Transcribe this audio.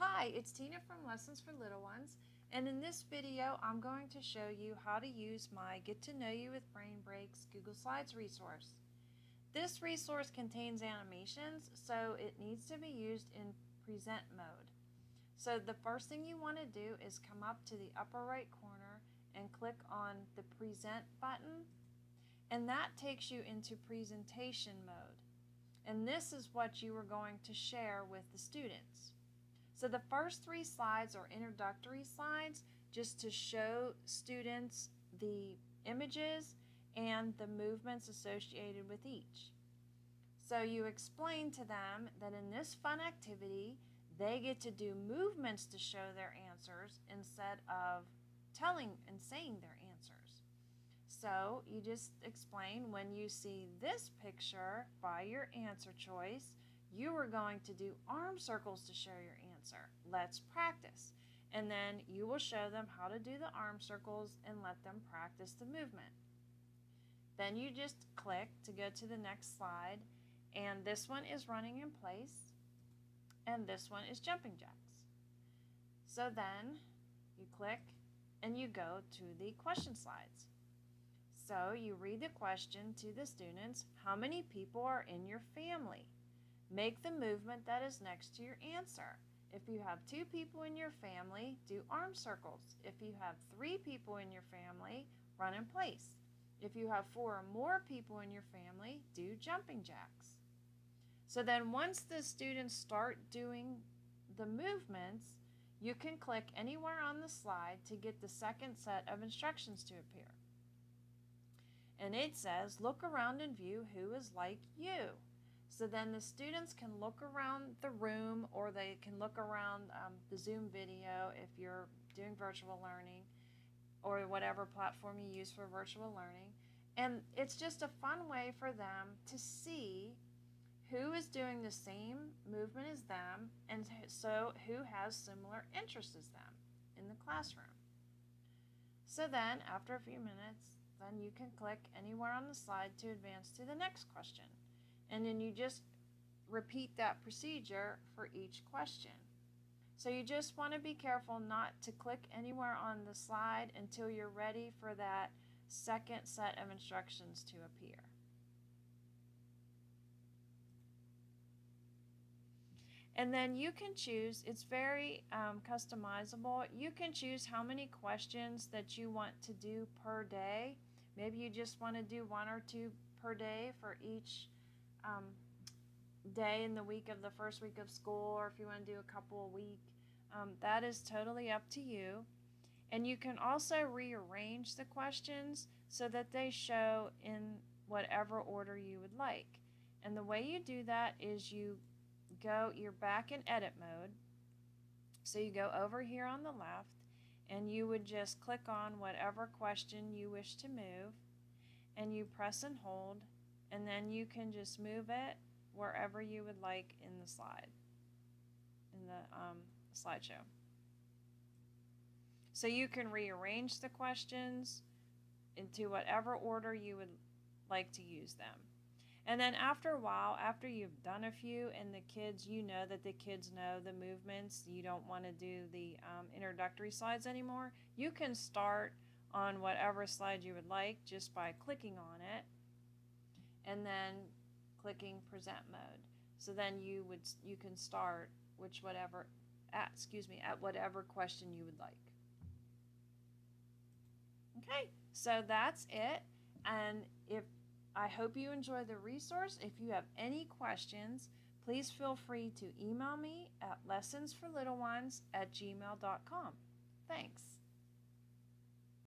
Hi, it's Tina from Lessons for Little Ones, and in this video I'm going to show you how to use my Get to Know You with Brain Breaks Google Slides resource. This resource contains animations, so it needs to be used in present mode. So the first thing you want to do is come up to the upper right corner and click on the Present button, and that takes you into presentation mode. And this is what you are going to share with the students. So the first three slides are introductory slides just to show students the images and the movements associated with each. So you explain to them that in this fun activity, they get to do movements to show their answers instead of telling and saying their answers. So you just explain when you see this picture by your answer choice, you are going to do arm circles to show your answer. Let's practice. And then you will show them how to do the arm circles and let them practice the movement. Then you just click to go to the next slide, and this one is running in place, and this one is jumping jacks. So then you click and you go to the question slides. So you read the question to the students, how many people are in your family? Make the movement that is next to your answer. If you have 2 people in your family, do arm circles. If you have 3 people in your family, run in place. If you have 4 or more people in your family, do jumping jacks. So then once the students start doing the movements, you can click anywhere on the slide to get the second set of instructions to appear. And it says, look around and view who is like you. So then the students can look around the room, or they can look around the Zoom video if you're doing virtual learning, or whatever platform you use for virtual learning. And it's just a fun way for them to see who is doing the same movement as them, and so who has similar interests as them in the classroom. So then after a few minutes, then you can click anywhere on the slide to advance to the next question. And then you just repeat that procedure for each question. So you just want to be careful not to click anywhere on the slide until you're ready for that second set of instructions to appear. And then you can choose, it's very customizable. You can choose how many questions that you want to do per day. Maybe you just want to do 1 or 2 per day for each day in the week of the first week of school, or if you want to do a couple a week. That is totally up to you. And you can also rearrange the questions so that they show in whatever order you would like. And the way you do that is you're back in edit mode. So you go over here on the left, and you would just click on whatever question you wish to move, and you press and hold, and then you can just move it wherever you would like in the slide, in the slideshow. So you can rearrange the questions into whatever order you would like to use them. And then after a while, after you've done a few and the kids, you know that the kids know the movements, you don't want to do the introductory slides anymore, you can start on whatever slide you would like just by clicking on it and then clicking present mode. So then you can start at whatever question you would like. Okay, so that's it. And I hope you enjoy the resource. If you have any questions, please feel free to email me at lessonsforlittleones@gmail.com. Thanks.